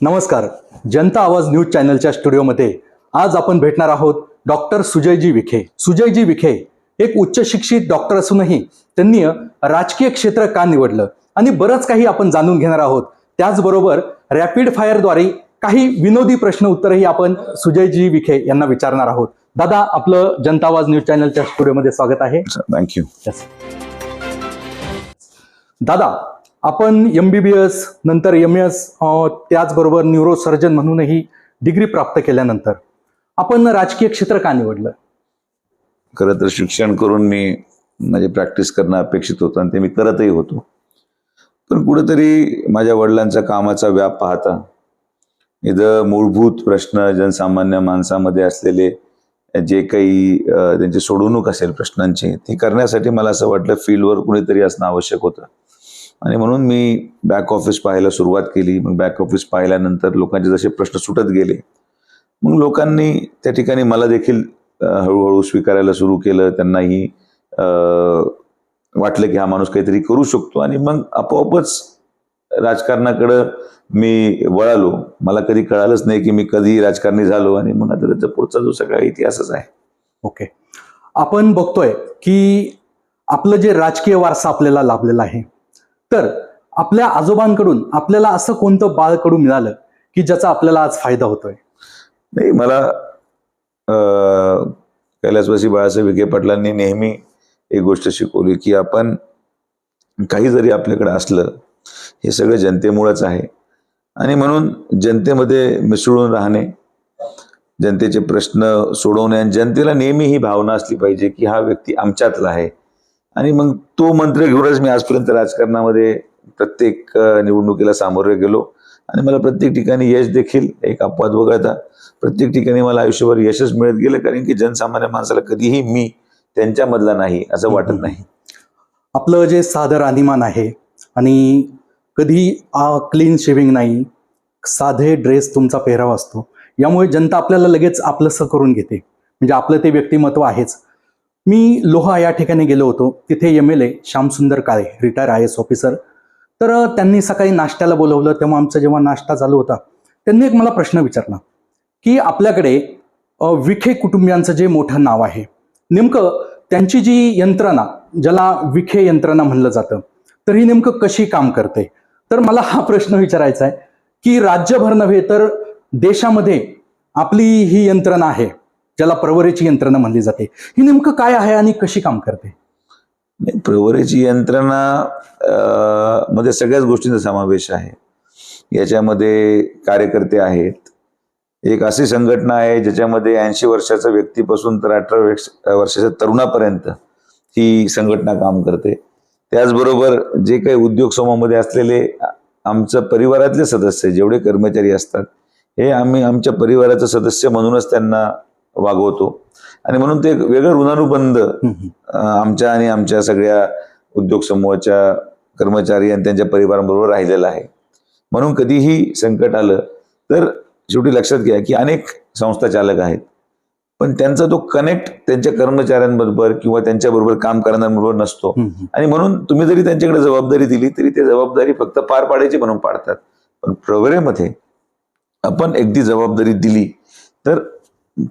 नमस्कार. जनता आवाज न्यूज चॅनलच्या स्टुडिओमध्ये आज आपण भेटणार आहोत डॉक्टर सुजयजी विखे. सुजयजी विखे एक उच्च शिक्षित डॉक्टर असूनही त्यांनी राजकीय क्षेत्र का निवडलं आणि बरंच काही आपण जाणून घेणार आहोत. त्याचबरोबर रॅपिड फायरद्वारे काही विनोदी प्रश्न उत्तरही आपण सुजयजी विखे यांना विचारणार आहोत. दादा, आपलं जनता आवाज न्यूज चॅनलच्या स्टुडिओमध्ये स्वागत आहे. थँक्यू. दादा, आपण MBBS नंतर MS त्याचबरोबर न्यूरोसर्जन म्हणूनही डिग्री प्राप्त केल्यानंतर आपण राजकीय क्षेत्र का निवडलं? खरं तर शिक्षण करून मी माझी प्रॅक्टिस करणं अपेक्षित होतं आणि ते मी करतही होतो. पण कुठेतरी माझ्या वडिलांचा कामाचा व्याप पाहता इथं मूलभूत प्रश्न जनसामान्य माणसामध्ये असलेले जे काही त्यांची सोडवणूक असेल प्रश्नांची, ती करण्यासाठी मला असं वाटलं फील्डवर कुणीतरी असणं आवश्यक होतं. आणि म्हणून मी बॅक ऑफिस पाहायला सुरुवात केली. मग बॅक ऑफिस पाहिल्यानंतर लोकांचे जसे प्रश्न सुटत गेले, मग लोकांनी त्या ठिकाणी मला देखील हळूहळू स्वीकारायला सुरू केलं. त्यांनाही वाटलं की हा माणूस काहीतरी करू शकतो आणि मग आपोआपच राजकारणाकडं मी वळालो. मला कधी कळालंच नाही की मी कधी राजकारणी झालो आणि मग आता त्याचा पुढचा जो सगळा इतिहासच आहे. ओके. आपण बघतोय की आपलं जे राजकीय वारसा आपल्याला लाभलेला आहे, तर आपल्या आजोबांकडून आपल्याला असं कोणतं बाळकडू मिळालं की ज्याचा आपल्याला आज फायदा होतोय? नाही, मला कैलासवासी बाळासाहेब विखे पाटलांनी नेहमी एक गोष्ट शिकवली की आपण काही जरी आपल्याकडे असलं, हे सगळं जनतेमुळेच आहे. आणि म्हणून जनतेमध्ये मिसळून राहणे, जनतेचे प्रश्न सोडवणे आणि जनतेला नेहमी ही भावना असली पाहिजे की हा व्यक्ती आमच्यातला आहे. आणि मग तो मंत्र घेऊनच मी आजपर्यंत राजकारणामध्ये प्रत्येक निवडणुकीला सामोरे गेलो आणि मला प्रत्येक ठिकाणी यश देखील, एक अपवाद वगळता प्रत्येक ठिकाणी मला आयुष्यभर यशच मिळत गेलं. कारण की जनसामान्य माणसाला कधीही मी त्यांच्यामधला नाही असं वाटत नाही. आपलं जे साधं राहणीमान आहे आणि कधी क्लीन शेविंग नाही, साधे ड्रेस तुमचा पेहराव असतो, यामुळे जनता आपल्याला लगेच आपलंसं करून घेते. म्हणजे आपलं ते व्यक्तिमत्व आहेच. मी लोहा या ठिकाणी गेलो होतो. तिथे MLA श्यामसुंदर काळे, रिटायर IAS ऑफिसर, तर त्यांनी सकाळी नाश्त्याला बोलवलं. तेव्हा आमचा जेव्हा नाश्ता चालू होता, त्यांनी एक मला प्रश्न विचारला की आपल्याकडे विखे कुटुंबियांचं जे मोठं नाव आहे, नेमकं त्यांची जी यंत्रणा, ज्याला विखे यंत्रणा म्हणलं जातं, तर ही नेमकं कशी काम करते? तर मला हा प्रश्न विचारायचा आहे की राज्यभर नव्हे तर देशामध्ये आपली ही यंत्रणा आहे, ज्याला प्रवरेची यंत्रणा म्हणली जाते, ही नेमकं काय आहे आणि कशी काम करते? प्रवरेची यंत्रणा मध्ये सगळ्याच गोष्टींचा समावेश आहे. याच्यामध्ये कार्यकर्ते आहेत. एक अशी संघटना आहे ज्याच्यामध्ये 80 वर्षाच्या व्यक्तीपासून तर 18 वर्षाच्या तरुणापर्यंत ही संघटना काम करते. त्याचबरोबर जे काही उद्योग समूहामध्ये असलेले आमच्या परिवारातले सदस्य, जेवढे कर्मचारी असतात, हे आम्ही आमच्या परिवाराचे सदस्य म्हणूनच त्यांना वागवतो. आणि म्हणून ते एक वेगळं ऋणानुबंध आमच्या आणि आमच्या सगळ्या उद्योग समूहाच्या कर्मचारी आणि त्यांच्या परिवाराबरोबर राहिलेला आहे. म्हणून कधीही संकट आलं तर शेवटी लक्षात घ्या की अनेक संस्था चालक आहेत, पण त्यांचा तो कनेक्ट त्यांच्या कर्मचाऱ्यांबरोबर किंवा त्यांच्याबरोबर काम करणाऱ्यांबरोबर नसतो. आणि म्हणून तुम्ही जरी त्यांच्याकडे जबाबदारी दिली तरी ते जबाबदारी फक्त पार पाडायची म्हणून पाडतात. पण प्रवरेमध्ये आपण एकदी जबाबदारी दिली तर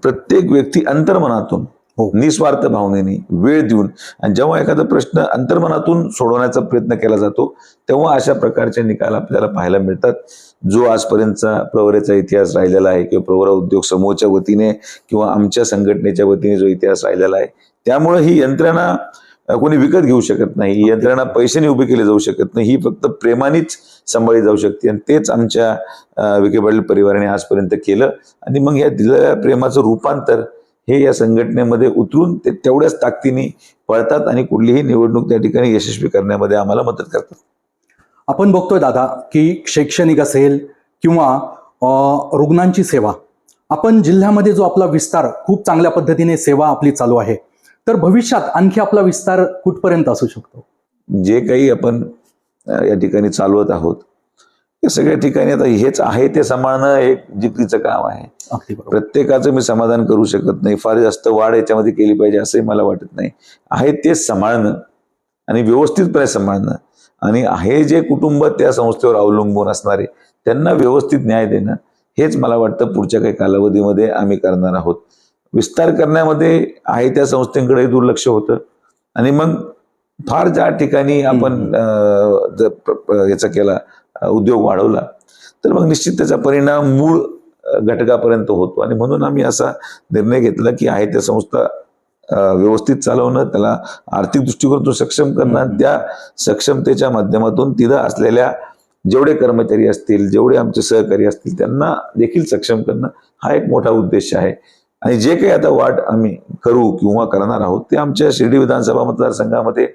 प्रत्येक व्यक्ती अंतर्मनातून, निस्वार्थ भावनेने, वेळ देऊन, आणि जेव्हा एखादा प्रश्न अंतर्मनातून सोडवण्याचा प्रयत्न केला जातो तेव्हा अशा प्रकारचे निकाल आपल्याला पाहायला मिळतात. जो आजपर्यंतचा प्रवरेचा इतिहास राहिलेला आहे किंवा प्रवरा उद्योग समूहाच्या वतीने किंवा आमच्या संघटनेच्या वतीने जो इतिहास राहिलेला आहे, त्यामुळे ही यंत्रणा कोणी विकत घेऊ शकत नाही. ही यंत्रणा पैशाने उभी केली जाऊ शकत नाही. ही फक्त प्रेमानेच सांभाळली जाऊ शकते आणि तेच आमच्या विखे पाटील परिवाराने आजपर्यंत केलं. आणि मग या दिलेल्या प्रेमाचं रूपांतर हे या संघटनेमध्ये उतरून ते तेवढ्याच ताकदीने पळतात आणि कुठलीही निवडणूक त्या ठिकाणी यशस्वी करण्यामध्ये आम्हाला मदत करतात. आपण बघतोय दादा की शैक्षणिक असेल किंवा रुग्णांची सेवा, आपण जिल्ह्यामध्ये जो आपला विस्तार, खूप चांगल्या पद्धतीने सेवा आपली चालू आहे, तर भविष्यात आणखी आपला विस्तार कुठपर्यंत असू शकतो? जे काही आपण या ठिकाणी चालवत आहोत या सगळ्या ठिकाणी आता हेच आहे ते सांभाळणं एक जिकरीचं काम आहे. प्रत्येकाचं मी समाधान करू शकत नाही. फार जास्त वाढ याच्यामध्ये केली पाहिजे असंही मला वाटत नाही. आहे तेच सांभाळणं आणि व्यवस्थितपणे सांभाळणं आणि आहे जे कुटुंब त्या संस्थेवर अवलंबून असणारे त्यांना व्यवस्थित न्याय देणं हेच मला वाटतं पुढच्या काही कालावधीमध्ये आम्ही करणार आहोत. विस्तार करण्यामध्ये आहे त्या संस्थेकडे दुर्लक्ष होतं आणि मग फार ज्या ठिकाणी आपण याचा केला उद्योग वाढवला तर मग निश्चित त्याचा परिणाम मूळ घटकापर्यंत होतो आणि म्हणून आम्ही असा निर्णय घेतला की आहे त्या संस्था व्यवस्थित चालवणं, त्याला आर्थिक दृष्टिकोनातून सक्षम करणं, त्या सक्षमतेच्या माध्यमातून तिथं असलेल्या जेवढे कर्मचारी असतील, जेवढे आमचे सहकारी असतील त्यांना देखील सक्षम करणं हा एक मोठा उद्देश आहे. आणि जे काही आता वाढ आम्ही करू किंवा करणार आहोत ते आमच्या शिर्डी विधानसभा मतदारसंघामध्ये,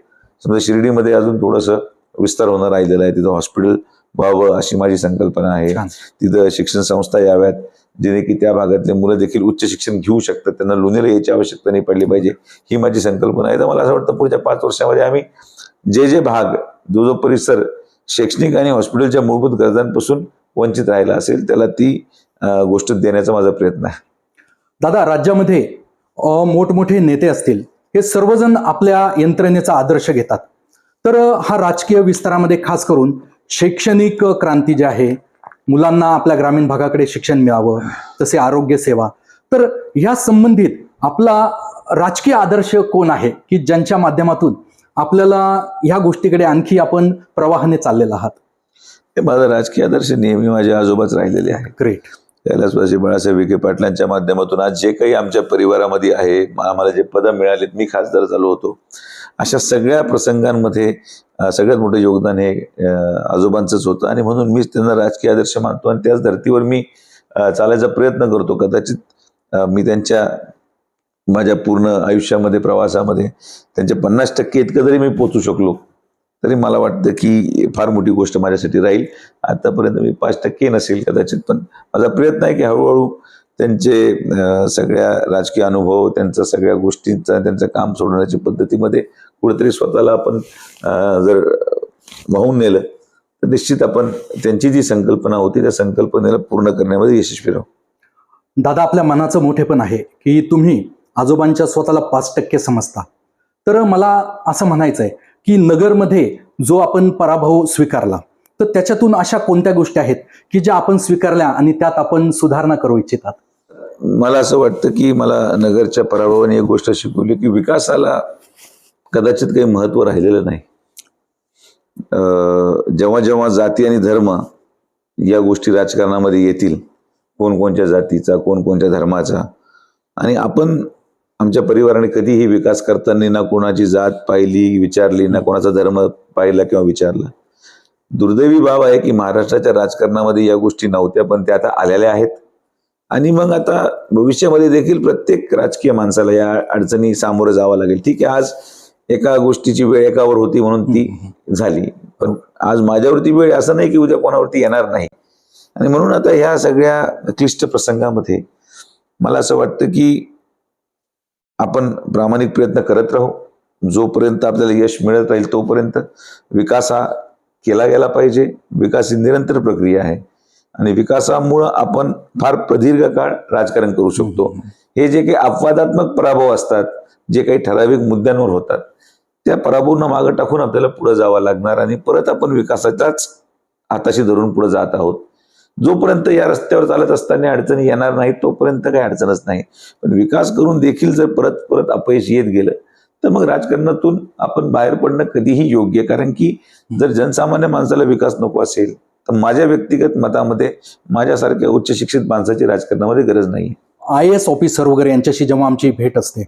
समजा शिर्डीमध्ये अजून थोडंसं विस्तार होणं राहिलेलं आहे. तिथं हॉस्पिटल व्हावं अशी माझी संकल्पना आहे. तिथं शिक्षण संस्था याव्यात जेणे की त्या भागातले मुलं देखील उच्च शिक्षण घेऊ शकतात, त्यांना लोणीला यायची आवश्यकता नाही पडली पाहिजे, ही माझी संकल्पना आहे. तर मला असं वाटतं पुढच्या 5 वर्षामध्ये आम्ही जे भाग, जो परिसर शैक्षणिक आणि हॉस्पिटलच्या मूलभूत गरजांपासून वंचित राहिला असेल त्याला ती गोष्ट देण्याचा माझा प्रयत्न आहे. दादा, राज्यामध्ये मोठमोठे नेते असतील, हे सर्वजण आपल्या यंत्रणेचा आदर्श घेतात. तर हा राजकीय विस्तारामध्ये खास करून शैक्षणिक क्रांती जी आहे, मुलांना आपल्या ग्रामीण भागाकडे शिक्षण मिळावं, तसे आरोग्य सेवा, तर ह्या संबंधित आपला राजकीय आदर्श कोण आहे की ज्यांच्या माध्यमातून आपल्याला ह्या गोष्टीकडे आणखी आपण प्रवाहाने चाललेला आहात? हे माझा राजकीय आदर्श नेहमी माझ्या आजोबाच राहिलेले आहे. ग्रेट. कैलासवासी बाळासाहेब विखे पाटलांच्या माध्यमातून आज जे काही आमच्या परिवारामध्ये आहे, आम्हाला जे पदं मिळालेत, मी खासदार झालो होतो, अशा सगळ्या प्रसंगांमध्ये सगळ्यात मोठं योगदान हे आजोबांचंच होतं आणि म्हणून मीच त्यांना राजकीय आदर्श मानतो आणि त्याच धर्तीवर मी चालायचा प्रयत्न करतो. कदाचित मी माझ्या पूर्ण आयुष्यामध्ये, प्रवासामध्ये त्यांच्या 50% इतकं जरी मी पोचू शकलो तरी मला वाटतं की फार मोठी गोष्ट माझ्यासाठी राहील. आतापर्यंत मी 5% नसेल कदाचित, पण माझा प्रयत्न आहे की हळूहळू त्यांचे सगळ्या राजकीय अनुभव, त्यांचा सगळ्या गोष्टींचा, त्यांचं काम सोडण्याच्या पद्धतीमध्ये कुठेतरी स्वतःला आपण जर वाहून नेलं तर निश्चित आपण त्यांची जी संकल्पना होती त्या संकल्पनेला पूर्ण करण्यामध्ये यशस्वी राहू. दादा, आपल्या मनाचं मोठेपण आहे की तुम्ही आजोबांच्या स्वतःला 5% समजता. तर मला असं म्हणायचं आहे की नगरमध्ये जो आपण पराभव स्वीकारला, तर त्याच्यातून अशा कोणत्या गोष्टी आहेत की ज्या आपण स्वीकारल्या आणि त्यात आपण सुधारणा करू इच्छितात? मला असं वाटतं की मला नगरच्या पराभवाने एक गोष्ट शिकवली की विकासाला कदाचित काही महत्व राहिलेलं नाही. जेव्हा जेव्हा जाती आणि धर्म या गोष्टी राजकारणामध्ये येतील, कोणकोणत्या जातीचा, कोणकोणत्या धर्माचा, आणि आपण आमच्या परिवाराने कधीही विकास करताना ना कोणाची जात पाहिली, विचारली, ना कोणाचा धर्म पाहिला किंवा विचारला. दुर्दैवी बाब आहे की महाराष्ट्राच्या राजकारणामध्ये या गोष्टी नव्हत्या, पण त्या आता आलेल्या आहेत आणि मग आता भविष्यामध्ये देखील प्रत्येक राजकीय माणसाला या अडचणी सामोरं जावं लागेल. ठीक आहे, आज एका गोष्टीची वेळ एकावर होती म्हणून ती झाली, पण आज माझ्यावरती वेळ असं नाही की उद्या कोणावरती येणार नाही. आणि म्हणून आता ह्या सगळ्या क्लिष्ट प्रसंगामध्ये मला असं वाटतं की आपण प्रामाणिक प्रयत्न करत राहू. जोपर्यंत आपल्याला यश मिळत राहील तोपर्यंत विकास हा केला गेला पाहिजे. विकास ही निरंतर प्रक्रिया आहे आणि विकासामुळं आपण फार प्रदीर्घ काळ राजकारण करू शकतो. हे जे काही अपवादात्मक पराभव असतात, जे काही ठराविक मुद्द्यांवर होतात, त्या पराभवांना मागं टाकून आपल्याला पुढे जावं लागणार आणि परत आपण विकासाच्याच हाताशी धरून पुढे जात आहोत. जोपर्यंत या रस्त्यावर चालत असताना अडचणी येणार नाही तोपर्यंत काही अडचणच नाही. पण विकास करून देखील जर परत परत अपयश येत गेलं तर मग राजकारणातून आपण बाहेर पडणं कधीही योग्य. कारण की जर जनसामान्य माणसाला विकास नको असेल तर माझ्या व्यक्तिगत मतामध्ये माझ्यासारख्या उच्च शिक्षित माणसाची राजकारणामध्ये गरज नाही. IAS ऑफिसर वगैरे यांच्याशी जेव्हा आमची भेट असते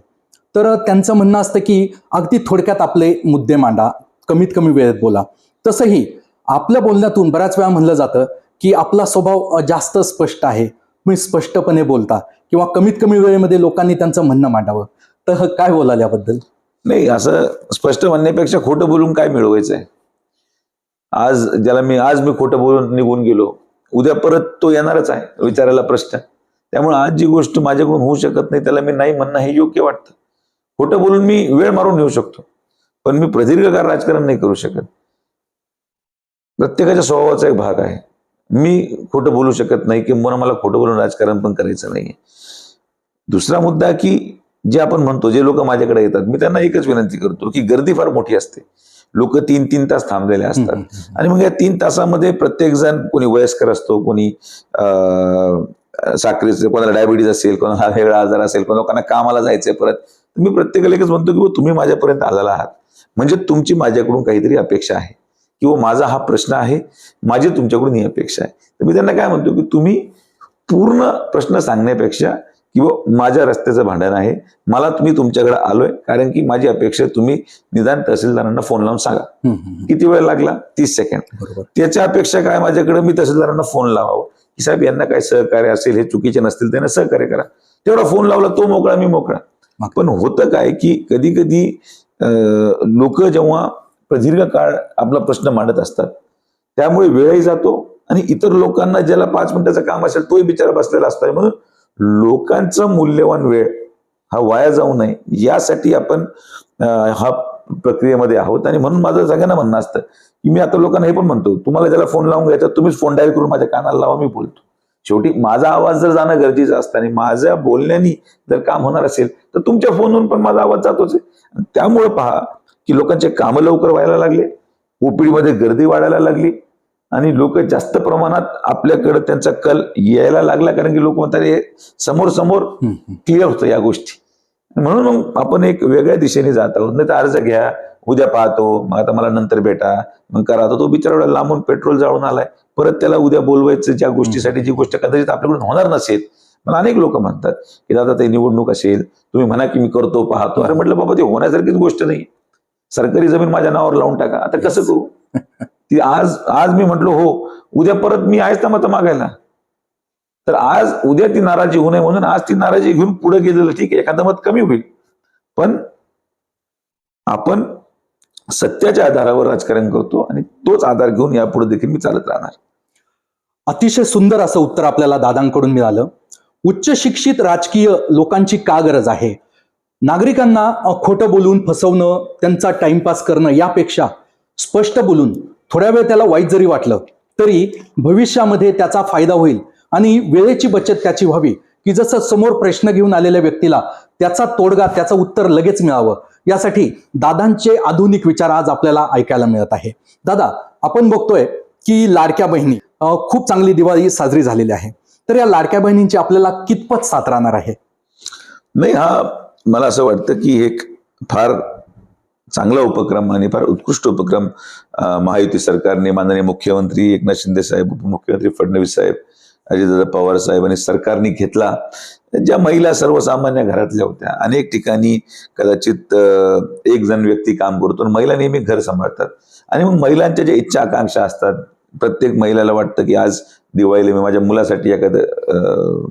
तर त्यांचं म्हणणं असतं की अगदी थोडक्यात आपले मुद्दे मांडा, कमीत कमी वेळेत बोला. तसंही आपल्या बोलण्यातून बऱ्याच वेळा म्हणलं जातं की आपला स्वभाव जास्त स्पष्ट आहे, तुम्ही स्पष्टपणे बोलता किंवा कमीत कमी वेळेमध्ये लोकांनी त्यांचं म्हणणं मांडावं. तर काय बोलाल याबद्दल? नाही, असं स्पष्ट म्हणण्यापेक्षा खोटं बोलून काय मिळवायचं आहे? आज मी खोटं बोलून निघून गेलो, उद्या परत तो येणारच आहे विचारायला प्रश्न. त्यामुळे आज जी गोष्ट माझ्याकडून होऊ शकत नाही त्याला मी नाही म्हणणं हे योग्य वाटतं. खोटं बोलून मी वेळ मारून येऊ शकतो, पण मी प्रदीर्घ काळ राजकारण नाही करू शकत. प्रत्येकाच्या स्वभावाचा एक भाग आहे. मी खोटं बोलू शकत नाही की मला खोटं बोलून राजकारण पण करायचं नाहीये. दुसरा मुद्दा की जे आपण म्हणतो, जे लोक माझ्याकडे येतात, मी त्यांना एकच विनंती करतो की गर्दी फार मोठी असते. लोक 3-3 तास थांबलेले असतात. आणि मग या 3 तासामध्ये प्रत्येक जण, कोणी वयस्कर असतो, कोणी साखरेचं, कोणाला डायबिटीज असेल, कोणाला वेगळा आजार असेल, कोणा लोकांना कामाला जायचंय परत. मी प्रत्येकाला एकच म्हणतो की तुम्ही माझ्यापर्यंत आलेला आहात म्हणजे तुमची माझ्याकडून काहीतरी अपेक्षा आहे, किंवा माझा हा प्रश्न आहे, माझी तुमच्याकडून ही अपेक्षा आहे. तर मी त्यांना काय म्हणतो की तुम्ही पूर्ण प्रश्न सांगण्यापेक्षा, किंवा माझ्या रस्त्याचं भांडण आहे, मला तुम्ही तुमच्याकडे आलोय कारण की माझी अपेक्षा, तुम्ही निदान तहसीलदारांना फोन लावून सांगा. किती वेळ लागला? 30 सेकंड. त्याच्या अपेक्षा काय माझ्याकडे, मी तहसीलदारांना फोन लावावं की साहेब यांना काय सहकार्य असेल, हे चुकीचे नसतील, त्यांना सहकार्य करा. तेवढा फोन लावला, तो मोकळा, मी मोकळा. पण होतं काय की कधी कधी लोक जेव्हा प्रदीर्घ काळ आपला प्रश्न मांडत असतात, त्यामुळे वेळही जातो आणि इतर लोकांना ज्याला 5 मिनिटाचं काम असेल तोही बिचारा बसलेला असतो. म्हणून लोकांचा मूल्यवान वेळ हा वाया जाऊ नये यासाठी आपण हा प्रक्रियेमध्ये आहोत. आणि म्हणून माझं सगळ्यांना म्हणणं असतं की मी आता लोकांना हे पण म्हणतो, तुम्हाला ज्याला फोन लावून घ्यायचा तुम्हीच फोन डायल करून माझ्या कानाला लावा, मी बोलतो. शेवटी माझा आवाज जर जाणं गरजेचं असतं आणि माझ्या बोलण्याने जर काम होणार असेल तर तुमच्या फोनवरून पण माझा आवाज जातोच आहे. त्यामुळे पहा की लोकांचे कामं लवकर व्हायला लागले, ओपीडीमध्ये गर्दी वाढायला लागली आणि लोक जास्त प्रमाणात आपल्याकडे त्यांचा कल यायला लागला, कारण की लोक म्हणतात हे समोर समोर क्लिअर होतं या गोष्टी. म्हणून मग आपण एक वेगळ्या दिशेने जात आहोत. नाही तर अर्ज घ्या, उद्या पाहतो, मग आता मला नंतर भेटा, मग करा. तो बिचारा एवढा लांबून पेट्रोल जाळून आलाय, परत त्याला उद्या बोलवायचं ज्या गोष्टीसाठी, जी गोष्ट कदाचित आपल्याकडून होणार नसेल. मला अनेक लोक म्हणतात की दादा ते निवडणूक असेल, तुम्ही म्हणा की मी करतो, पाहतो. अरे म्हटलं बाबा, ते होण्यासारखीच गोष्ट नाही. सरकारी जमीन माझ्या नावावर लावून टाका, आता कसं करू? ती आज मी म्हटलो हो, उद्या परत मी आहेच ना मत मागायला. तर आज उद्या ती नाराजी होऊ नये म्हणून आज ती नाराजी घेऊन पुढे गेलेलं ठीक आहे, एखादं मत कमी होईल, पण आपण सत्याच्या आधारावर राजकारण करतो आणि तोच आधार घेऊन यापुढे देखील मी चालत राहणार. अतिशय सुंदर असं उत्तर आपल्याला दादांकडून मिळालं. उच्च शिक्षित राजकीय लोकांची का गरज आहे? नागरिकांना खोटं बोलून फसवणं, त्यांचा टाइमपास करणं यापेक्षा स्पष्ट बोलून थोड्या वेळ त्याला वाईट जरी वाटलं तरी भविष्यामध्ये त्याचा फायदा होईल आणि वेळेची बचत त्याची व्हावी, की जसं समोर प्रश्न घेऊन आलेल्या व्यक्तीला त्याचा तोडगा, त्याचं उत्तर लगेच मिळावं, यासाठी दादांचे आधुनिक विचार आज आपल्याला ऐकायला मिळत आहे. दादा, आपण बघतोय की लाडक्या बहिणी, खूप चांगली दिवाळी साजरी झालेली आहे, तर या लाडक्या बहिणींची आपल्याला कितपत साथ राहणार आहे? नाही, हा मला असं वाटतं की एक फार चांगला उपक्रम आणि फार उत्कृष्ट उपक्रम महायुती सरकारने, माननीय मुख्यमंत्री एकनाथ शिंदे साहेब, उपमुख्यमंत्री फडणवीस साहेब, अजितदादा पवार साहेब आणि सरकारने घेतला. ज्या महिला सर्वसामान्य घरातल्या होत्या, अनेक ठिकाणी कदाचित एक जण व्यक्ती काम करतो, महिला नेहमी घर सांभाळतात आणि मग महिलांच्या ज्या इच्छा आकांक्षा असतात, प्रत्येक महिलाला वाटतं की आज दिवाळीला मी माझ्या मुलासाठी एखादं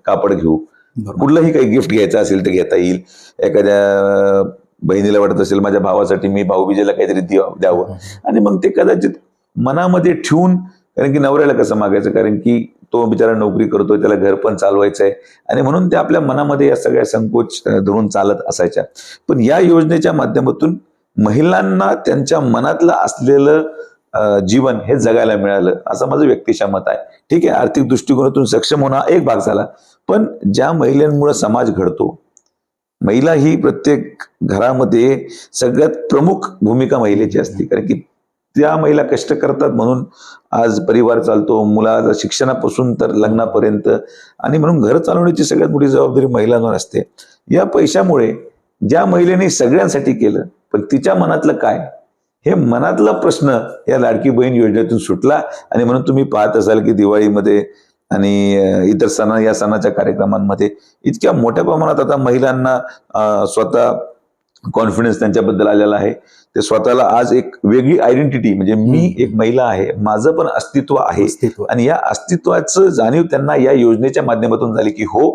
कापड घेऊ, कुठलंही काही गिफ्ट घ्यायचं असेल तर घेता येईल. एखाद्या बहिणीला वाटत असेल माझ्या भावासाठी मी भाऊबीजेला काहीतरी द्यावं, आणि मग ते कदाचित मनामध्ये ठेवून, कारण की नवऱ्याला कसं मागायचं, कारण की तो बिचारा नोकरी करतोय, त्याला घर पण चालवायचं आहे, आणि म्हणून ते आपल्या मनामध्ये या सगळ्या संकोच धरून चालत असायच्या. पण या योजनेच्या माध्यमातून महिलांना त्यांच्या मनातलं असलेलं जीवन हे जगायला मिळालं, असं माझं व्यक्तिशः मत आहे. ठीक आहे, आर्थिक दृष्टिकोनातून सक्षम होणं एक भाग झाला, पण ज्या महिलांमुळे समाज घडतो, महिला ही प्रत्येक घरामध्ये सगळ्यात प्रमुख भूमिका महिलेची असते, कारण की त्या महिला कष्ट करतात म्हणून आज परिवार चालतो, मुलाच्या शिक्षणापासून तर लग्नापर्यंत, आणि म्हणून घर चालवण्याची सगळ्यात मोठी जबाबदारी महिलांवर असते. या पैशामुळे ज्या महिलेने सगळ्यांसाठी केलं, पण तिच्या मनातलं काय, हे मनातला प्रश्न या लाडकी बहीण योजनेतून सुटला. आणि म्हणून तुम्ही पाहत असाल की दिवाळीमध्ये आणि इतर या सणाच्या कार्यक्रमांमध्ये इतक्या मोठ्या प्रमाणात आता महिलांना स्वतः कॉन्फिडन्स त्यांच्याबद्दल आलेला आहे. ते स्वतःला आज एक वेगळी आयडेंटिटी, म्हणजे मी एक महिला आहे, माझं पण अस्तित्व आहे, आणि या अस्तित्वाचं जाणीव त्यांना या योजनेच्या माध्यमातून झाली की हो,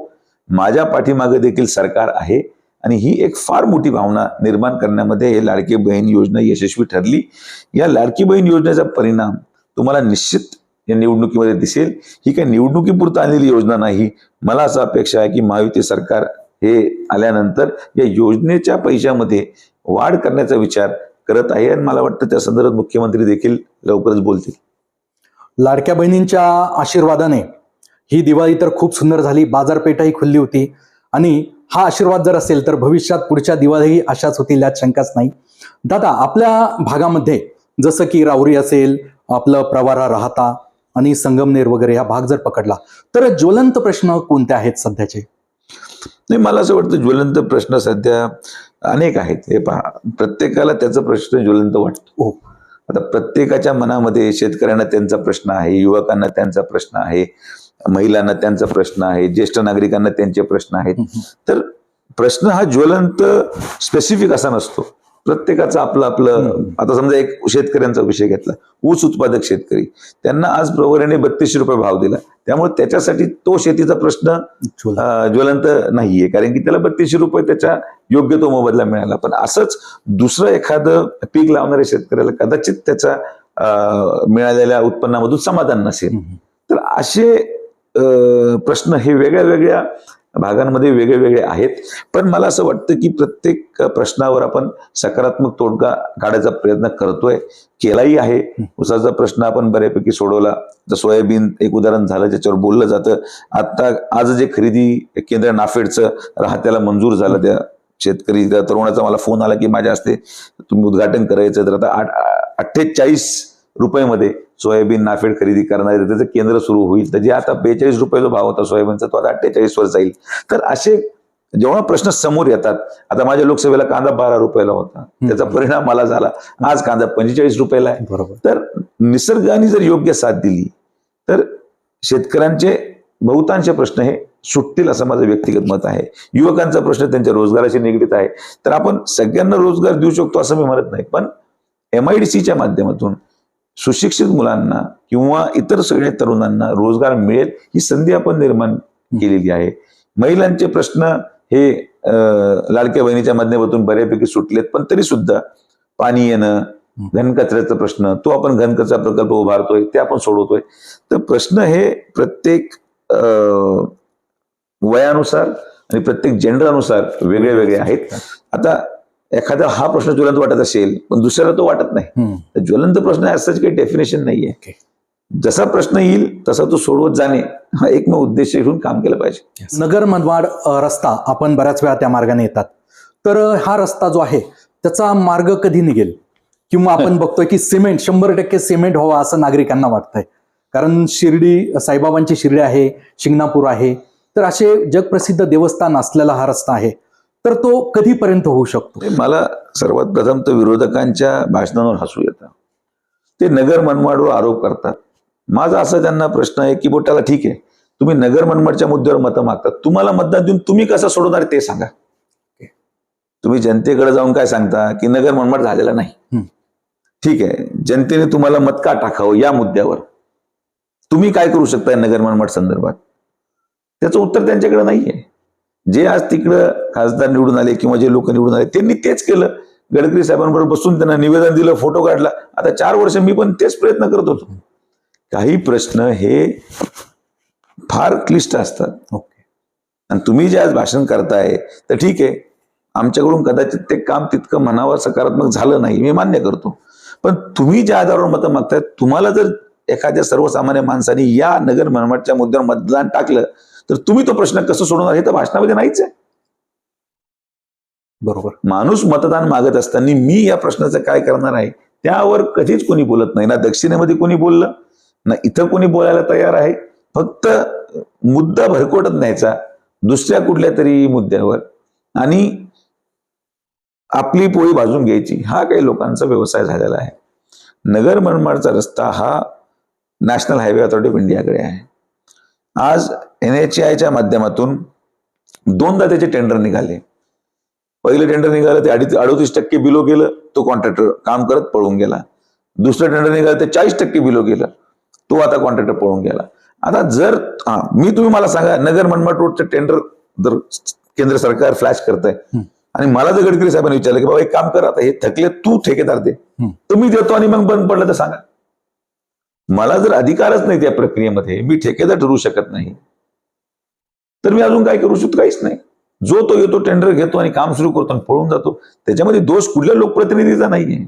माझ्या पाठीमागे देखील सरकार आहे. आणि ही एक फार मोठी भावना निर्माण करण्यामध्ये हे लाडकी बहीण योजना यशस्वी ठरली. या लाडकी बहीण योजनेचा परिणाम तुम्हाला निश्चित या निवडणुकीमध्ये दिसेल. ही काही निवडणुकीपुरता आलेली योजना नाही. मला असं अपेक्षा आहे की महायुती सरकार हे आल्यानंतर या योजनेच्या पैशामध्ये वाढ करण्याचा विचार करत आहे, आणि मला वाटतं त्या संदर्भात मुख्यमंत्री देखील लवकरच बोलतील. लाडक्या बहिणींच्या आशीर्वादाने ही दिवाळी तर खूप सुंदर झाली, बाजारपेठही खुलली होती, आणि हा आशीर्वाद जर असेल तर भविष्यात पुढच्या दिवाळीही अशाच होतील यात शंकाच नाही. दादा, आपल्या भागामध्ये जसं की राहुरी असेल, आपलं प्रवारा, राहता आणि संगमनेर वगैरे हा भाग जर पकडला तर ज्वलंत प्रश्न कोणते आहेत सध्याचे? नाही, मला असं वाटतं ज्वलंत प्रश्न सध्या अनेक आहेत. हे पहा, प्रत्येकाला त्याचा प्रश्न ज्वलंत वाटतो. हो. आता प्रत्येकाच्या मनामध्ये शेतकऱ्यांना त्यांचा प्रश्न आहे, युवकांना त्यांचा प्रश्न आहे, महिलांना त्यांचा प्रश्न आहे, ज्येष्ठ नागरिकांना त्यांचे प्रश्न आहेत. तर प्रश्न हा ज्वलंत स्पेसिफिक असा नसतो. प्रत्येकाचं आपलं आपलं. आता समजा एक शेतकऱ्यांचा विषय घेतला, ऊस उत्पादक शेतकरी, त्यांना आज प्रवऱ्याने 3200 रुपये भाव दिला, त्यामुळे त्याच्यासाठी तो शेतीचा प्रश्न ज्वलंत नाहीये, कारण की त्याला 3200 रुपये त्याच्या योग्य तो मोबदला मिळाला. पण असंच दुसरं एखादं पीक लावणाऱ्या शेतकऱ्याला कदाचित त्याच्या मिळालेल्या उत्पन्नामधून समाधान नसेल. तर असे प्रश्न हे वेगळ्या वेगळ्या भागांमध्ये वेगळे वेगळे आहेत. पण मला असं वाटतं की प्रत्येक प्रश्नावर आपण सकारात्मक तोडगा काढायचा प्रयत्न करतोय, केलाही आहे. ऊसाचा प्रश्न आपण बऱ्यापैकी सोडवला. तर सोयाबीन एक उदाहरण झालं ज्याच्यावर बोललं जातं. आता आज जे खरेदी केंद्र नाफेडचं राहत्याला मंजूर झालं, त्या शेतकरी त्या तरुणाचा मला फोन आला की माझ्या हस्ते तुम्ही उद्घाटन करायचं. तर आता 48 रुपयामध्ये सोयाबीन नाफेड खरेदी करणार आहे, त्याचं केंद्र सुरू होईल. तर जे आता 42 रुपये जो भाव होता सोयाबीनचा, तो आता 48 वर जाईल. तर असे जेव्हा प्रश्न समोर येतात, आता माझ्या लोकसभेला कांदा 12 रुपयाला होता, त्याचा परिणाम मला झाला. आज कांदा 45 रुपयाला आहे. बरोबर. तर निसर्गाने जर योग्य साथ दिली तर शेतकऱ्यांचे बहुतांश प्रश्न हे सुटतील असं माझं व्यक्तिगत मत आहे. युवकांचा प्रश्न त्यांच्या रोजगाराशी निगडीत आहे. तर आपण सगळ्यांना रोजगार देऊ शकतो असं मी म्हणत नाही, पण MIDCच्या माध्यमातून सुशिक्षित मुलांना किंवा इतर सगळ्या तरुणांना रोजगार मिळेल ही संधी आपण निर्माण केलेली आहे. महिलांचे प्रश्न हे लाडक्या बहिणीच्या माध्यमातून बऱ्यापैकी सुटलेत, पण तरी सुद्धा पाणी येणं, घनकचऱ्याचा प्रश्न, तो आपण घनकचरा प्रकल्प उभारतोय, ते आपण सोडवतोय. तर प्रश्न हे प्रत्येक वयानुसार आणि प्रत्येक जेंडरनुसार वेगळे वेगळे आहेत. आता एखादा हा प्रश्न ज्वलंत वाटत असेल पण दुसऱ्याला तो वाटत नाही, तर ज्वलंत प्रश्न असंच काही डेफिनेशन नाहीये. जसा प्रश्न येईल तसा तो सोडवत जाणे हा एकमेव उद्देश घेऊन काम केलं पाहिजे. नगर मनमाड रस्ता, आपण बऱ्याच वेळा त्या मार्गाने येतात, तर हा रस्ता जो आहे त्याचा मार्ग कधी निघेल? किंवा आपण बघतोय की सिमेंट 100% सिमेंट व्हावा असं नागरिकांना वाटतंय, कारण शिर्डी, साईबाबांची शिर्डी आहे, शिंगणापूर आहे, तर असे जगप्रसिद्ध देवस्थान असलेला हा रस्ता आहे, तर तो कधीपर्यंत होऊ शकतो? मला सर्वात प्रथम तर विरोधकांच्या भाषणांवर हसू येतं. ते नगर मनमाडवर आरोप करतात. माझा असा त्यांना प्रश्न आहे की बोटाला ठीक आहे, तुम्ही नगर मनमाडच्या मुद्द्यावर मतं मागतात, तुम्हाला मतदान देऊन तुम्ही कसं सोडवणार ते सांगा. तुम्ही जनतेकडे जाऊन काय सांगता की नगर मनमाड झालेला नाही. ठीक आहे, जनतेने तुम्हाला मत का टाकावं या मुद्द्यावर तुम्ही काय करू शकताय नगर मनमाड संदर्भात, त्याचं उत्तर त्यांच्याकडे नाहीये. जे आज तिकडं खासदार निवडून आले किंवा जे लोक निवडून आले त्यांनी तेच केलं. गडकरी साहेबांबरोबर बसून त्यांना निवेदन दिलं, फोटो काढला. आता 4 वर्ष मी पण तेच प्रयत्न करत होतो. काही प्रश्न हे फार क्लिष्ट असतात आणि तुम्ही जे आज भाषण करताय तर ठीक आहे, आमच्याकडून कदाचित ते काम तितकं म्हणावं सकारात्मक झालं नाही, मी मान्य करतो. पण तुम्ही ज्या आधारावर मतं मागताय, तुम्हाला जर एखाद्या सर्वसामान्य माणसाने या नगर मनमाडच्या मुद्द्यावर मतदान टाकलं तर तुम्ही तो प्रश्न कसं सोडवणार हे तर भाषणामध्ये नाहीच आहे. बरोबर. माणूस मतदान मागत असताना मी या प्रश्नाचं काय करणार आहे त्यावर कधीच कोणी बोलत नाही. ना दक्षिणेमध्ये कोणी बोललं, ना इथं कोणी बोलायला तयार आहे. फक्त मुद्दा भरकटत न्यायचा दुसऱ्या कुठल्या तरी मुद्द्यावर आणि आपली पोळी भाजून घ्यायची, हा काही लोकांचा व्यवसाय झालेला आहे. नगर मनमाडचा रस्ता हा नॅशनल हायवे अथॉरिटी ऑफ इंडियाकडे आहे. आज NHAIच्या माध्यमातून 2दा त्याचे टेंडर निघाले. पहिलं टेंडर निघालं ते 38% बिलो गेलं, तो कॉन्ट्रॅक्टर काम करत पळून गेला. दुसरं टेंडर निघालं ते 40% बिलो गेलं, तो आता कॉन्ट्रॅक्टर पळून गेला. आता जर तुम्ही मला सांगा, नगर मनमाड रोडचं टेंडर जर केंद्र सरकार फ्लॅश करतंय आणि मला जर गडकरी साहेबांनी विचारलं की बाबा एक काम कर, आता हे थकले, तू ठेकेदार दे, तर मी देतो आणि मग बंद पडलं तर सांगा. मला जर अधिकारच नाही त्या प्रक्रियेमध्ये, मी ठेकेदार ठरवू शकत नाही, तर मी अजून काय करू शकतो? काहीच नाही. जो तो येतो, टेंडर घेतो आणि काम सुरू करतो आणि पळून जातो. त्याच्यामध्ये दोष कुठल्या लोकप्रतिनिधीचा नाहीये,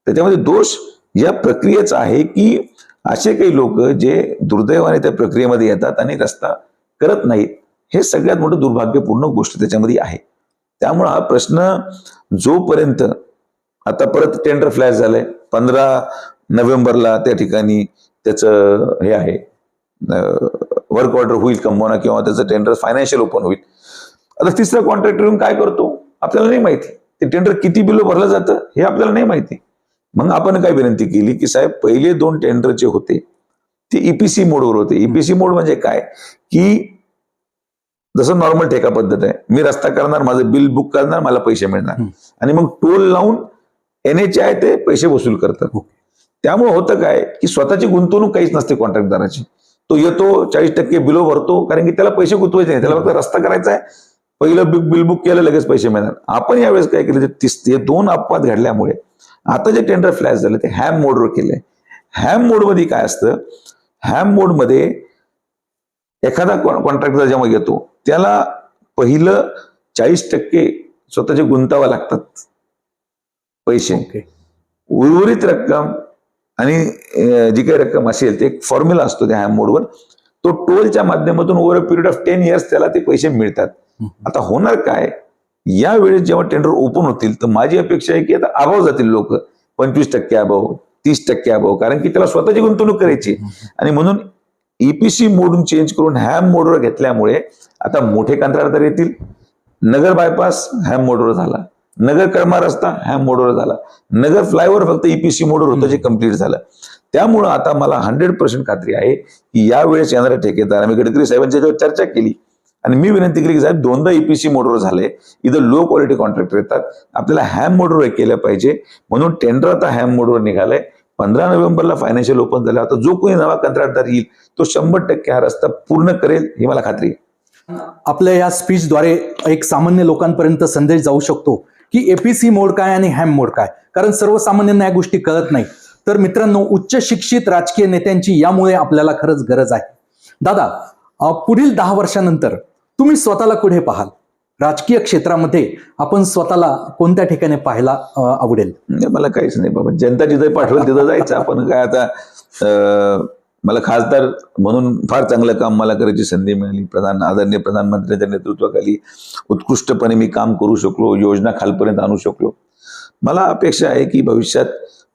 त्याच्यामध्ये दोष या प्रक्रियेचा आहे की असे काही लोक जे दुर्दैवाने त्या प्रक्रियेमध्ये येतात आणि रस्ता करत नाहीत. हे सगळ्यात मोठं दुर्भाग्यपूर्ण गोष्ट त्याच्यामध्ये आहे. त्यामुळे हा प्रश्न जोपर्यंत आता परत टेंडर फ्लॅश झालंय 15 नोव्हेंबरला त्या ठिकाणी त्याचं हे आहे वर्क ऑर्डर होईल कंपना किंवा त्याचं टेंडर फायनान्शियल ओपन होईल. आता तिसरा कॉन्ट्रॅक्टर येऊन काय करतो आपल्याला नाही माहिती. ते टेंडर किती बिल भरलं जातं हे आपल्याला नाही माहिती. मग आपण काय विनंती केली की साहेब पहिले 2 टेंडर जे होते ते ईपीसी मोडवर होते. ईपीसी मोड म्हणजे काय की जसं नॉर्मल ठेका पद्धत आहे, मी रस्ता करणार, माझं बिल बुक करणार, मला पैसे मिळणार आणि मग टोल लावून NHAI ते पैसे वसूल करतात. त्यामुळे होतं काय की स्वतःची गुंतवणूक काहीच नसते कॉन्ट्रॅक्टदाराची. तो येतो 40% बिलो भरतो कारण की त्याला पैसे गुंतवायचे नाही, त्याला फक्त रस्ता करायचा आहे, पहिलं बिल बुक केलं लगेच पैसे मिळणार. आपण यावेळेस काय केलं ते 2 अपवाद घडल्यामुळे आता जे टेंडर फ्लॅश झाले ते हॅम मोडवर केले. हॅम मोडमध्ये काय असतं, हॅम मोडमध्ये एखादा कॉन्ट्रॅक्टर जेव्हा येतो त्याला पहिलं 40% स्वतःचे गुंतावा लागतात पैसे. उर्वरित रक्कम आणि जी काही रक्कम असेल ते एक फॉर्म्युला असतो त्या हॅम मोडवर, तो टोलच्या माध्यमातून over a period of 10 years त्याला ते पैसे मिळतात. आता होणार काय, यावेळेस जेव्हा टेंडर ओपन होतील तर माझी अपेक्षा आहे की आता अभाव जातील लोक 25% अभाव, 30% अभाव, कारण की त्याला स्वतःची गुंतवणूक करायची. आणि म्हणून ईपीसी मोडून चेंज करून हॅम मोडवर घेतल्यामुळे आता मोठे कंत्राटदार येतील. नगर बायपास हॅम मोडवर झाला, नगर कळमा रस्ता हॅम मोडवर झाला, नगर फ्लायओव्हर फक्त ईपीसी मोडवर होतं जे कम्प्लीट झालं. त्यामुळं आता मला 100% खात्री आहे की यावेळेस येणारे ठेकेदार, आम्ही गडकरी साहेबांच्या याच्यावर चर्चा केली आणि मी विनंती केली की साहेब 2दा ईपीसी मोडवर झाले, इथं लो क्वालिटी कॉन्ट्रॅक्टर येतात, आपल्याला हॅम मोडवर केलं पाहिजे. म्हणून टेंडर आता हॅम मोडवर निघालंय. 15 नोव्हेंबरला फायनान्शियल ओपन झालं. आता जो कोणी नवा कंत्राटदार येईल तो 100% हा रस्ता पूर्ण करेल ही मला खात्री आहे. आपल्या या स्पीचद्वारे एक सामान्य लोकांपर्यंत संदेश जाऊ शकतो की एपीसी मोड काय आणि हॅम मोड काय, कारण सर्वसामान्यांना या गोष्टी कळत नाही. तर मित्रांनो, उच्च शिक्षित राजकीय नेत्यांची यामुळे आपल्याला खरंच गरज आहे. दादा, पुढील 10 वर्षानंतर तुम्ही स्वतःला कुठे पाहाल? राजकीय क्षेत्रामध्ये आपण स्वतःला कोणत्या ठिकाणी पाहायला आवडेल? मला काहीच नाही बाबा, जनता जिथे पाठवेल तिथं जायचं. आपण काय आता मला खासदार म्हणून फार चांगलं काम मला करायची संधी मिळाली. आदरणीय प्रधानमंत्र्यांच्या नेतृत्वाखाली उत्कृष्टपणे मी काम करू शकलो, योजना खालपर्यंत आणू शकलो. मला अपेक्षा आहे की भविष्यात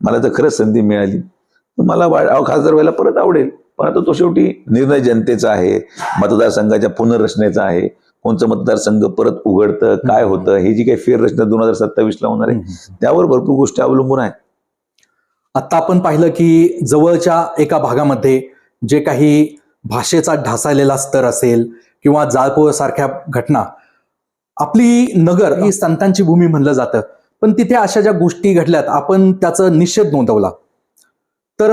मला जर खरंच संधी मिळाली तर मला खासदार व्हायला परत आवडेल. पण आता तो शेवटी निर्णय जनतेचा आहे, मतदारसंघाच्या पुनर्रचनेचा आहे. कोणतं मतदारसंघ परत उघडतं, काय होतं, ही जी काही फेररचना 2027ला होणार आहे त्यावर भरपूर गोष्टी अवलंबून आहेत. आता आपण पाहिलं की जवळच्या एका भागामध्ये जे काही भाषेचा ढासळलेला स्तर असेल किंवा जाळपोळ सारख्या घटना, आपली नगर ही संतांची भूमी म्हणलं जातं, पण तिथे अशा ज्या गोष्टी घडल्यात आपण त्याचा निषेध नोंदवला. तर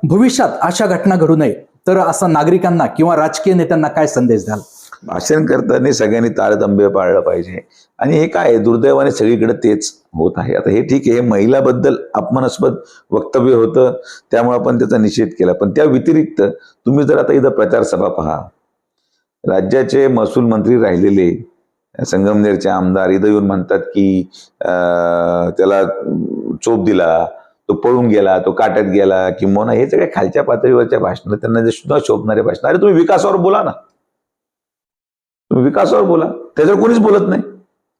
भविष्यात अशा घटना घडू नये तर असं नागरिकांना किंवा राजकीय नेत्यांना काय संदेश द्याल? भाषण करताना सगळ्यांनी ताळतंबे पाळलं पाहिजे. आणि हे काय दुर्दैवाने सगळीकडे तेच होत आहे. आता हे ठीक आहे, महिलाबद्दल अपमानास्पद वक्तव्य होतं त्यामुळे आपण त्याचा निषेध केला. पण त्या व्यतिरिक्त तुम्ही जर आता इथं प्रचार सभा पहा, राज्याचे महसूल मंत्री राहिलेले संगमनेरचे आमदार इथं येऊन म्हणतात की त्याला चोप दिला, तो पळून गेला, तो काट्यात गेला, किंवा हे सगळ्या खालच्या पातळीवरच्या भाषणं, त्यांना जे सुद्धा शोभणारे भाषण. अरे तुम्ही विकासावर बोला ना, तुम्ही विकासावर बोला, त्याच्यावर कोणीच बोलत नाही.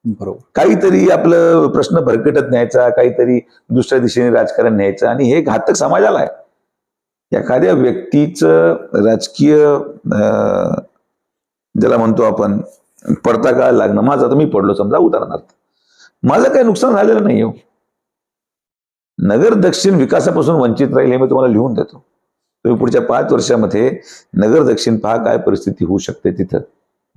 बरोबर, काहीतरी आपलं प्रश्न भरकटत न्यायचा, काहीतरी दुसऱ्या दिशेने राजकारण न्यायचं, आणि हे घातक समाजाला आहे. एखाद्या व्यक्तीचं राजकीय ज्याला म्हणतो आपण पडता काळ लागणं, माझं आता मी पडलो समजा उदाहरणार्थ, माझं काही नुकसान झालेलं नाही हो. नगर दक्षिण विकासापासून वंचित राहील हे मी तुम्हाला लिहून देतो. तुम्ही पुढच्या 5 वर्षामध्ये नगर दक्षिण पहा काय परिस्थिती होऊ शकते तिथं.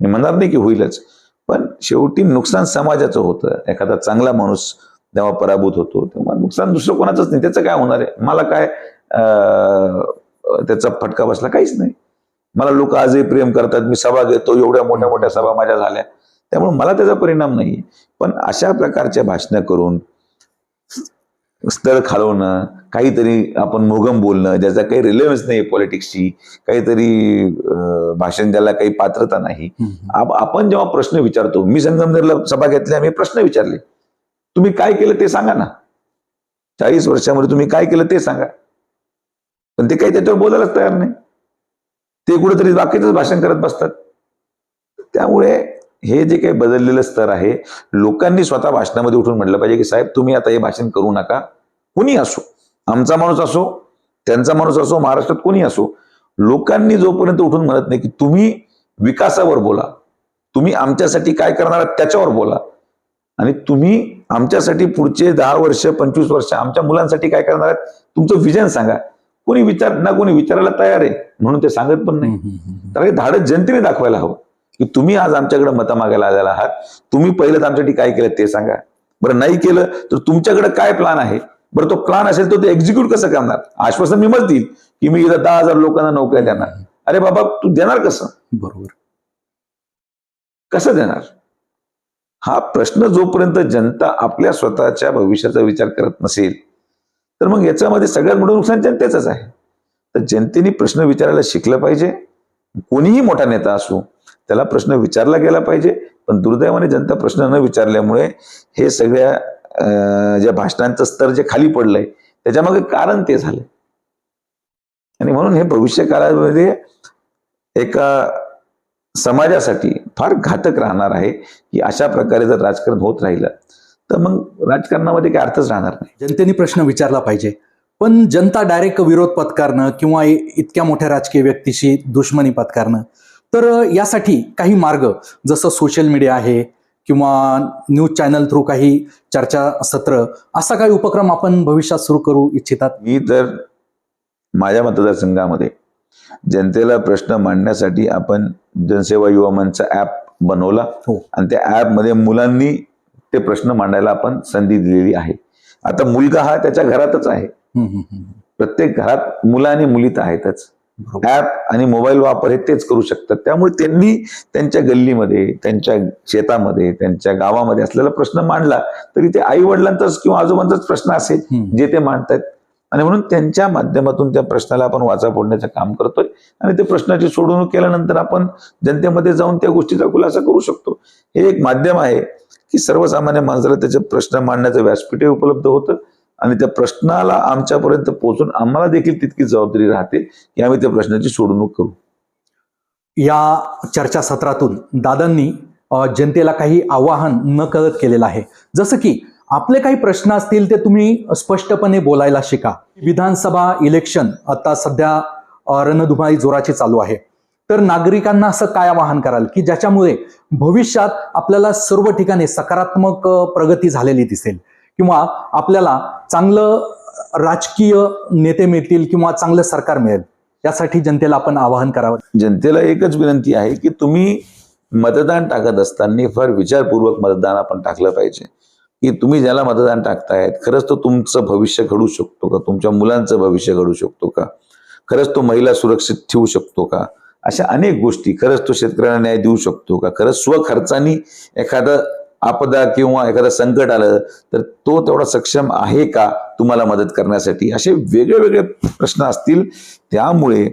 मी म्हणणार नाही की होईलच, पण शेवटी नुकसान समाजाचं होतं. एखादा चांगला माणूस जेव्हा पराभूत होतो तेव्हा नुकसान दुसरं कोणाचंच नाही. त्याचं काय होणार आहे, मला काय त्याचा फटका बसला, काहीच नाही. मला लोक आजही प्रेम करतात, मी सभा घेतो, एवढ्या मोठ्या मोठ्या सभा माझ्या झाल्या, त्यामुळे मला त्याचा परिणाम नाही. पण अशा प्रकारच्या भाषणं करून स्थळ खालवणं, काहीतरी आपण मोगम बोलणं ज्याचा काही रिलेव्हन्स नाही पॉलिटिक्सची, काहीतरी भाषण ज्याला काही पात्रता नाही. आपण जेव्हा प्रश्न विचारतो, मी संगमनेरला सभा घेतल्या, मी प्रश्न विचारले, तुम्ही काय केलं ते सांगा ना, 40 वर्षामध्ये तुम्ही काय केलं ते सांगा. पण ते काही त्याच्यावर बोलायलाच तयार नाही. ते कुठेतरी बाकीचंच भाषण करत बसतात. त्यामुळे हे जे काही बदललेलं स्तर आहे, लोकांनी स्वतः भाषणामध्ये उठून म्हटलं पाहिजे की साहेब तुम्ही आता हे भाषण करू नका. कोणी असो, आमचा माणूस असो, त्यांचा माणूस असो, महाराष्ट्रात कोणी असो, लोकांनी जोपर्यंत उठून म्हणत नाही की तुम्ही विकासावर बोला, तुम्ही आमच्यासाठी काय करणार आहात त्याच्यावर बोला, आणि तुम्ही आमच्यासाठी पुढचे 10 वर्ष 25 वर्ष आमच्या मुलांसाठी काय करणार आहात, तुमचं विजन सांगा. कोणी विचारायला तयार आहे म्हणून ते सांगत पण नाही. तर हे धाडस जनतेने दाखवायला हवं की तुम्ही आज आमच्याकडे मतं मागायला आलेला आहात, तुम्ही पहिलं आमच्यासाठी काय केलं ते सांगा. बरं नाही केलं तर तुमच्याकडे काय प्लॅन आहे, बरं तो प्लॅन असेल तो ते एक्झिक्यूट कसं करणार. आश्वासन मी मत देईल की मी इथं 10,000 लोकांना नोकऱ्या देणार. अरे बाबा तू देणार कसं, बरोबर, कसं देणार. हा प्रश्न जोपर्यंत जनता आपल्या स्वतःच्या भविष्याचा विचार करत नसेल तर मग याच्यामध्ये सगळ्यात मोठं नुकसान जनतेचंच आहे. तर जनतेने प्रश्न विचारायला शिकलं पाहिजे. कोणीही मोठा नेता असो त्याला प्रश्न विचारला गेला पाहिजे. पण दुर्दैवाने जनता प्रश्न न विचारल्यामुळे हे सगळ्या ज्या भाषणांचं स्तर जे खाली पडलंय त्याच्यामागे कारण ते झालं. आणि म्हणून हे भविष्य काळामध्ये एका समाजासाठी फार घातक राहणार आहे की अशा प्रकारे जर राजकारण होत राहिलं तर मग राजकारणामध्ये काही अर्थच राहणार नाही. जनतेने प्रश्न विचारला पाहिजे. पण जनता डायरेक्ट विरोध पत्करणं किंवा इतक्या मोठ्या राजकीय व्यक्तीशी दुश्मनी पत्करणं, तर यासाठी काही मार्ग जसं सोशल मीडिया आहे किंवा न्यूज चॅनल थ्रू काही चर्चा सत्र, असा काही उपक्रम आपण भविष्यात सुरू करू इच्छितात? मी तर माझ्या मतदारसंघामध्ये जनतेला प्रश्न मांडण्यासाठी आपण जनसेवा युवा मंचचा ऍप बनवला आणि त्या ऍप मध्ये मुलांनी ते प्रश्न मांडायला आपण संधी दिलेली आहे. आता मुलगा हा त्याच्या घरातच आहे, प्रत्येक घरात मुलं आणि मुली तर आहेतच. ऍप आणि मोबाईल वापर हे तेच करू शकतात. त्यामुळे त्यांनी त्यांच्या गल्लीमध्ये, त्यांच्या शेतामध्ये, त्यांच्या गावामध्ये असलेला प्रश्न मांडला तरी ते आई वडिलांचाच किंवा आजोबांचाच प्रश्न असेल जे ते मांडतायत. आणि म्हणून त्यांच्या माध्यमातून त्या प्रश्नाला आपण वाचा फोडण्याचं काम करतोय आणि ते प्रश्नाची सोडवणूक केल्यानंतर आपण जनतेमध्ये जाऊन त्या गोष्टीचा खुलासा करू शकतो. हे एक माध्यम आहे की सर्वसामान्य माणसाला त्याचे प्रश्न मांडण्याचं व्यासपीठ उपलब्ध होतं आणि त्या प्रश्नाला आमच्यापर्यंत पोहोचून आम्हाला देखील तितकी जबाबदारी राहते की आम्ही त्या प्रश्नाची सोडवणूक करू. या चर्चासत्रातून दादांनी जनतेला काही आवाहन न कळत केलेलं आहे. जसं की आपले काही प्रश्न असतील ते तुम्ही स्पष्टपणे बोलायला शिका. विधानसभा इलेक्शन आता सध्या रणधुमाळी जोराची चालू आहे. तर नागरिकांना असं काय आवाहन कराल की ज्याच्यामुळे भविष्यात आपल्याला सर्व ठिकाणी सकारात्मक प्रगती झालेली दिसेल किंवा आपल्याला चांगलं राजकीय नेते मिळतील किंवा चांगलं सरकार मिळेल, यासाठी जनतेला आपण आवाहन करावं? जनतेला एकच विनंती आहे की तुम्ही मतदान टाकत असताना फार विचारपूर्वक मतदान आपण टाकलं पाहिजे. की तुम्ही ज्याला मतदान टाकतायत खरंच तो तुमचं भविष्य घडू शकतो का, तुमच्या मुलांचं भविष्य घडू शकतो का, खरंच तो महिला सुरक्षित ठेवू शकतो का, अशा अनेक गोष्टी, खरंच तो शेतकऱ्यांना न्याय देऊ शकतो का, खरंच स्वखर्चानी एखादं आपदा किंवा एखादं संकट आलं तर तो तेवढा सक्षम आहे का तुम्हाला मदत करण्यासाठी, असे वेगळे वेगळे प्रश्न असतील. त्यामुळे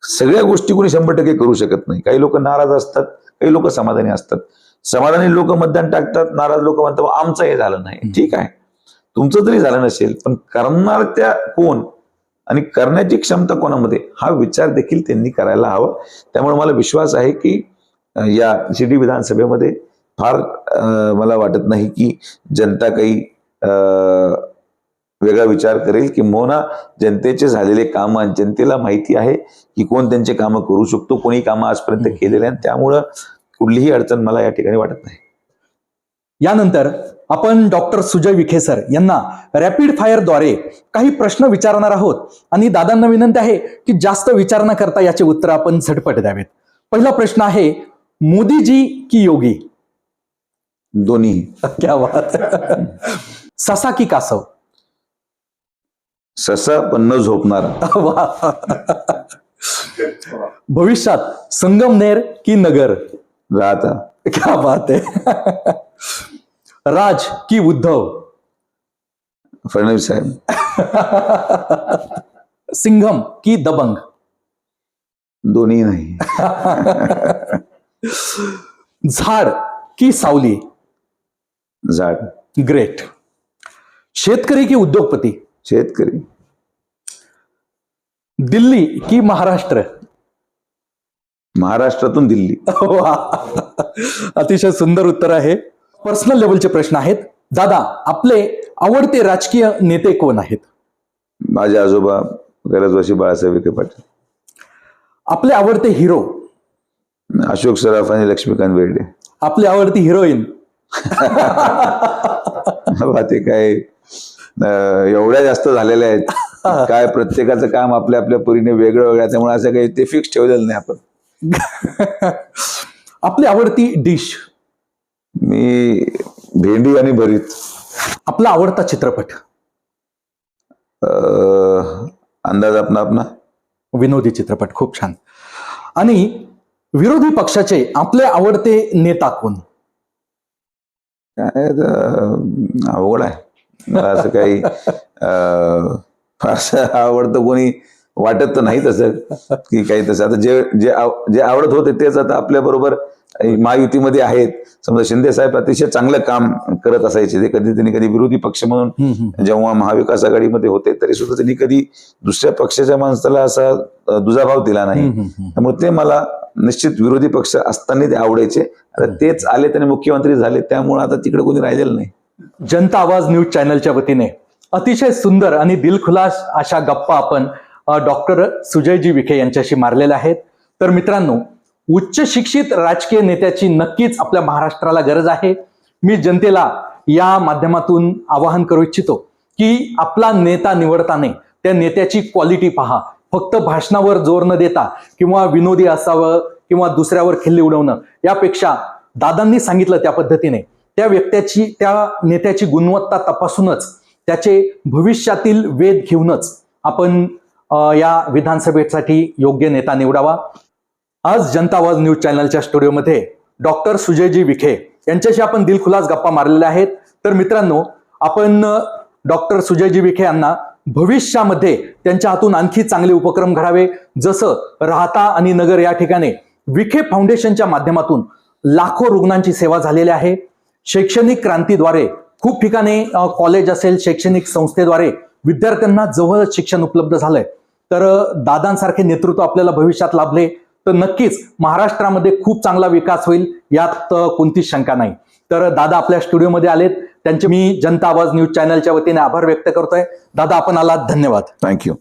सगळ्या गोष्टी कोणी 100% करू शकत नाही. काही लोक नाराज असतात, काही लोक समाधानी असतात. समाधानी लोक मतदान टाकतात, नाराज लोक म्हणतात आमचं हे झालं नाही. ठीक आहे, तुमचं जरी झालं नसेल पण करणार त्या कोण आणि करण्याची क्षमता कोणामध्ये हा विचार देखील त्यांनी करायला हवा. त्यामुळे मला विश्वास आहे की या शिर्डी विधानसभेमध्ये फार मला वाटत नाही की जनता काही वेगळा विचार करेल. की मोना जनतेचे झालेले कामं जनतेला माहिती आहे की कोण त्यांचे कामं करू शकतो, कोणी कामं आजपर्यंत केलेले आहेत. त्यामुळं कुठलीही अडचण मला या ठिकाणी वाटत नाही. यानंतर आपण डॉक्टर सुजय विखे सर यांना रॅपिड फायरद्वारे काही प्रश्न विचारणार आहोत आणि दादांना विनंती आहे की जास्त विचार न करता याचे उत्तर आपण झटपट द्यावेत. पहिला प्रश्न आहे, मोदीजी की योगी? दोन्ही. क्या बात. ससा की कासव? ससा पण न झोपणारा. भविष्यात संगमनेर की नगर? राहता. क्या बात है. राज की उद्धव? फडणवीस साहेब. सिंघम की दबंग? दोन्ही नाही. झाड की सावली? झाड. ग्रेट. शेतकरी की उद्योगपती? शेतकरी. दिल्ली की महाराष्ट्र? महाराष्ट्रातून दिल्ली. वा. अतिशय सुंदर उत्तर आहे. पर्सनल लेवलचे प्रश्न आहेत. दादा, आपले आवडते राजकीय नेते कोण आहेत? माझे आजोबा कैलासवासी बाळासाहेब विखे पाटील. आपले आवडते हिरो? अशोक सराफ आणि लक्ष्मीकांत बेर्डे. आपली आवडती हिरोईन? ते काय एवढ्या जास्त झालेल्या आहेत, काय प्रत्येकाचं काम आपल्या आपल्या परीने वेगळं वेगळं, त्यामुळे असं काही ते फिक्स ठेवलेलं नाही आपण. आपली आवडती डिश? मी भेंडी आणि भरीत. आपला आवडता चित्रपट? अंदाज अपना अपना. विनोदी चित्रपट. खूप छान. आणि विरोधी पक्षाचे आपले आवडते नेता कोण? काय अवघड आहे मला, असं काही फारसं आवडतं कोणी वाटत तर नाही तसं की काही तसं. आता जे जे जे आवडत होते तेच आता आपल्या बरोबर महायुतीमध्ये आहेत. समजा शिंदे साहेब अतिशय चांगलं काम करत असायचे. ते कधी त्यांनी कधी विरोधी पक्ष म्हणून जेव्हा महाविकास आघाडीमध्ये होते तरी सुद्धा त्यांनी कधी दुसऱ्या पक्षाच्या माणसाला असा दुजाभाव दिला नाही. त्यामुळे ते मला निश्चित विरोधी पक्ष असताना ते आवडायचे. आता तेच आले त्याने मुख्यमंत्री झाले, त्यामुळे आता तिकडे कोणी राहिलेलं नाही. जनता आवाज न्यूज चॅनलच्या वतीने अतिशय सुंदर आणि दिलखुलास अशा गप्पा आपण डॉक्टर सुजयजी विखे यांच्याशी मारलेल्या आहेत. तर मित्रांनो, उच्च शिक्षित राजकीय नेत्याची नक्कीच आपल्या महाराष्ट्राला गरज आहे. मी जनतेला या माध्यमातून आवाहन करू इच्छितो की आपला नेता निवडताना त्या नेत्याची क्वालिटी पहा. फक्त भाषणावर जोर न देता किंवा विनोदी असावं किंवा दुसऱ्यावर खिल्ली उडवणं, यापेक्षा दादांनी सांगितलं त्या पद्धतीने त्या नेत्याची गुणवत्ता तपासूनच त्याचे भविष्यातील वेध घेऊनच आपण या विधानसभेसाठी योग्य नेता निवडावा. आज जनता आवाज न्यूज चॅनलच्या स्टुडिओमध्ये डॉक्टर सुजयजी विखे यांच्याशी आपण दिलखुलास गप्पा मारलेल्या आहेत. तर मित्रांनो, आपण डॉक्टर सुजयजी विखे यांना भविष्यामध्ये त्यांच्या हातून आणखी चांगले उपक्रम घडावे, जसं राहता आणि नगर या ठिकाणी विखे फाउंडेशनच्या माध्यमातून लाखो रुग्णांची सेवा झालेली आहे. शैक्षणिक क्रांतीद्वारे खूप ठिकाणी कॉलेज असेल, शैक्षणिक संस्थेद्वारे विद्यार्थ्यांना जवळ शिक्षण उपलब्ध झालंय. तर दादांसारखे नेतृत्व आपल्याला भविष्यात लाभले तर नक्कीच महाराष्ट्रामध्ये खूप चांगला विकास होईल, यात कोणतीच शंका नाही. तर दादा आपल्या स्टुडिओमध्ये आलेत, त्यांचे मी जनता आवाज न्यूज चॅनलच्या वतीने आभार व्यक्त करतोय. दादा, आपण आलात, धन्यवाद. थँक्यू.